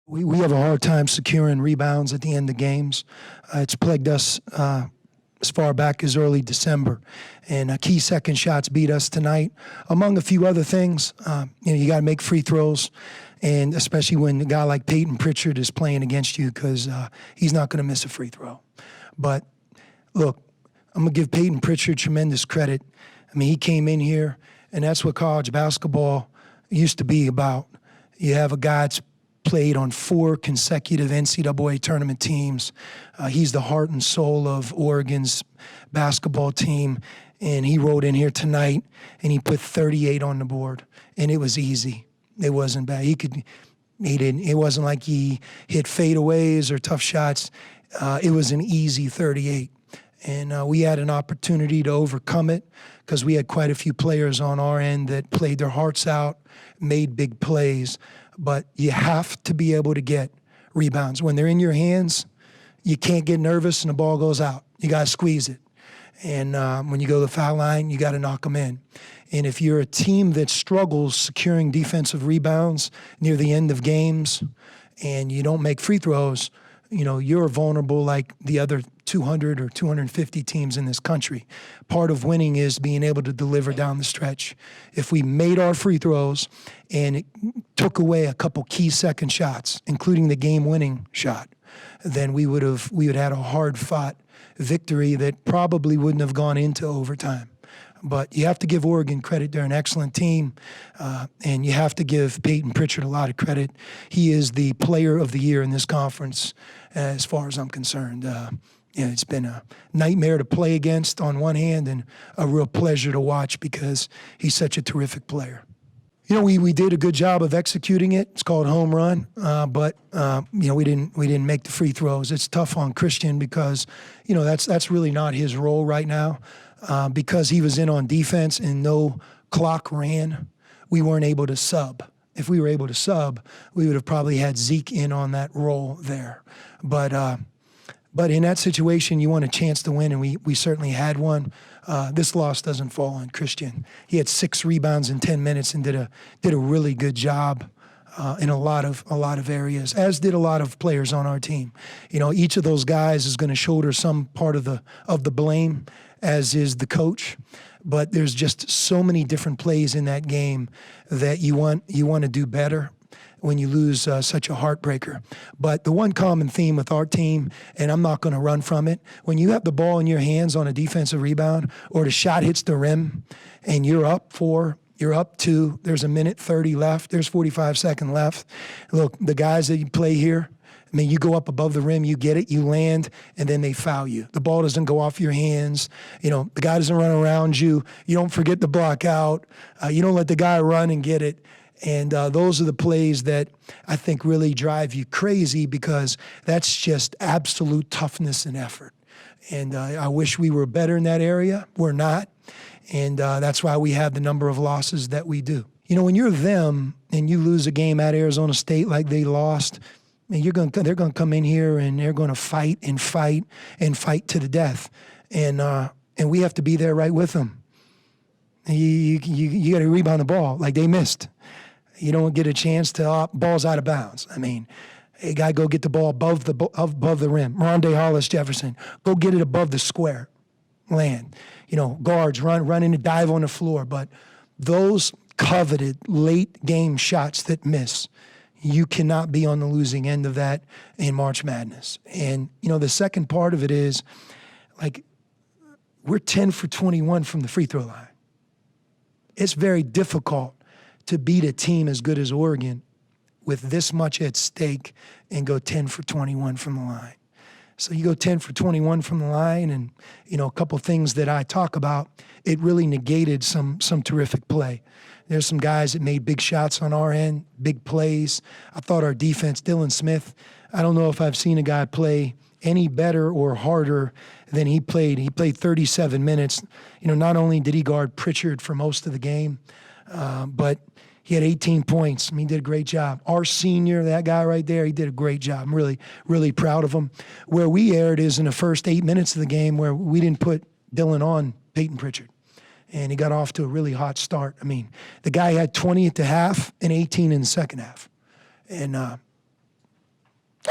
We have a hard time securing rebounds at the end of games. It's plagued us as far back as early December. And key second shots beat us tonight, among a few other things. You got to make free throws, and especially when a guy like Peyton Pritchard is playing against you, because he's not going to miss a free throw. But, look, I'm going to give Peyton Pritchard tremendous credit. I mean, he came in here, and that's what college basketball used to be about. You have a guy that's played on 4 consecutive NCAA tournament teams. He's the heart and soul of Oregon's basketball team, and he rode in here tonight, and he put 38 on the board, and it was easy. It wasn't bad. It wasn't like he hit fadeaways or tough shots. It was an easy 38, and we had an opportunity to overcome it because we had quite a few players on our end that played their hearts out, made big plays. But you have to be able to get rebounds. When they're in your hands, you can't get nervous and the ball goes out. You got to squeeze it. And when you go to the foul line, you got to knock them in. And if you're a team that struggles securing defensive rebounds near the end of games and you don't make free throws, you're vulnerable like the other 200 or 250 teams in this country. Part of winning is being able to deliver down the stretch. If we made our free throws and it took away a couple key second shots, including the game-winning shot, then we would had a hard-fought victory that probably wouldn't have gone into overtime. But you have to give Oregon credit. They're an excellent team, and you have to give Peyton Pritchard a lot of credit. He is the player of the year in this conference, as far as I'm concerned. It's been a nightmare to play against on one hand and a real pleasure to watch because he's such a terrific player. We did a good job of executing it. It's called home run, but we didn't make the free throws. It's tough on Christian because that's really not his role right now. Because he was in on defense and no clock ran, we weren't able to sub. If we were able to sub, we would have probably had Zeke in on that role there. But in that situation, you want a chance to win, and we certainly had one. This loss doesn't fall on Christian. He had 6 rebounds in 10 minutes and did a really good job in a lot of areas, as did a lot of players on our team. Each of those guys is going to shoulder some part of the blame, as is the coach. But there's just so many different plays in that game that you want to do better when you lose such a heartbreaker. But the one common theme with our team, and I'm not going to run from it, when you have the ball in your hands on a defensive rebound or the shot hits the rim and you're up 4, you're up 2, there's a minute 30 left, there's 45 seconds left. Look, the guys that you play here, you go up above the rim, you get it, you land, and then they foul you. The ball doesn't go off your hands. The guy doesn't run around you. You don't forget to block out. You don't let the guy run and get it. And those are the plays that I think really drive you crazy because that's just absolute toughness and effort. And I wish we were better in that area. We're not. And that's why we have the number of losses that we do. When you're them and you lose a game at Arizona State like they lost, they're going to come in here and they're going to fight and fight and fight to the death. And we have to be there right with them. You got to rebound the ball like they missed. You don't get a chance to ball's out of bounds. A guy go get the ball above the rim. Rondé Hollis Jefferson, go get it above the square. Land. Guards run in and dive on the floor. But those coveted late game shots that miss, you cannot be on the losing end of that in March Madness. And, the second part of it is, we're 10 for 21 from the free throw line. It's very difficult to beat a team as good as Oregon with this much at stake and go 10 for 21 from the line. So you go 10 for 21 from the line and, a couple things that I talk about, it really negated some terrific play. There's some guys that made big shots on our end, big plays. I thought our defense, Dylan Smith, I don't know if I've seen a guy play any better or harder than he played. He played 37 minutes. Not only did he guard Pritchard for most of the game, but he had 18 points. He did a great job. Our senior, that guy right there, he did a great job. I'm really, really proud of him. Where we erred is in the first 8 minutes of the game where we didn't put Dylan on Peyton Pritchard. And he got off to a really hot start. The guy had 20 at the half and 18 in the second half. And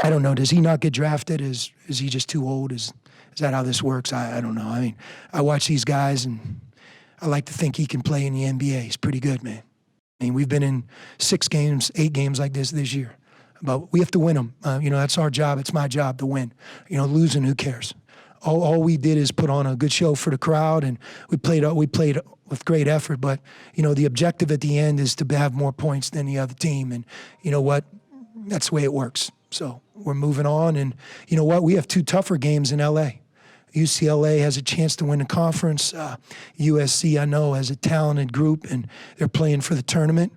I don't know. Does he not get drafted? Is he just too old? Is that how this works? I don't know. I mean, I watch these guys, and I like to think he can play in the NBA. He's pretty good, man. I mean, we've been in 6 games, 8 games like this year. But we have to win them. That's our job. It's my job to win. Losing, who cares? All we did is put on a good show for the crowd, and we played with great effort. But, the objective at the end is to have more points than the other team. And you know what? That's the way it works. So we're moving on. And you know what? We have 2 tougher games in L.A. UCLA has a chance to win the conference. USC, I know, has a talented group, and they're playing for the tournament.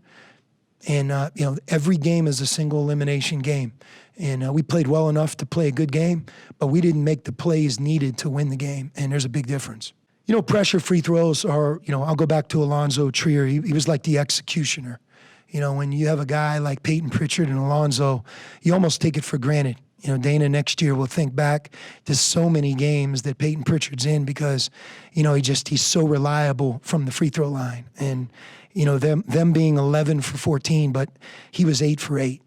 And, every game is a single elimination game. And we played well enough to play a good game, but we didn't make the plays needed to win the game, and there's a big difference. Pressure free throws are, I'll go back to Alonzo Trier. He was like the executioner. When you have a guy like Peyton Pritchard and Alonzo, you almost take it for granted. Dana next year will think back to so many games that Peyton Pritchard's in because, he's so reliable from the free throw line. And, them being 11 for 14, but he was 8 for 8,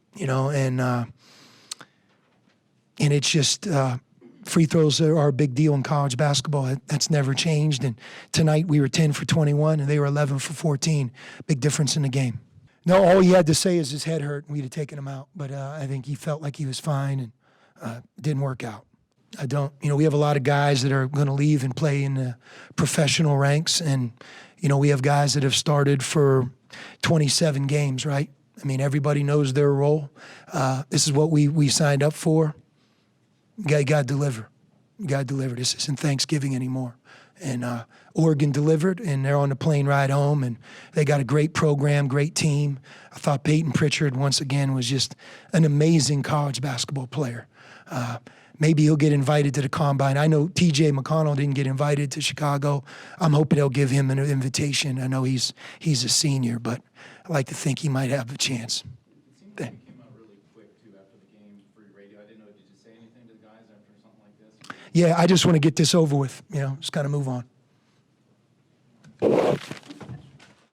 and it's just free throws are a big deal in college basketball. That's never changed. And tonight we were 10 for 21 and they were 11 for 14. Big difference in the game. No, all he had to say is his head hurt and we'd have taken him out. But I think he felt like he was fine and it didn't work out. We have a lot of guys that are going to leave and play in the professional ranks. And, we have guys that have started for 27 games, right? I mean, everybody knows their role. This is what we signed up for. You got to deliver. You got to deliver. This isn't Thanksgiving anymore. And Oregon delivered, and they're on the plane ride home, and they got a great program, great team. I thought Peyton Pritchard, once again, was just an amazing college basketball player. Maybe he'll get invited to the Combine. I know T.J. McConnell didn't get invited to Chicago. I'm hoping they'll give him an invitation. I know he's a senior, but I like to think he might have a chance. It seemed like you came out really quick, too, after the game for your radio. I didn't know, did you say anything to the guys after something like this? Yeah, I just want to get this over with, just kind of move on.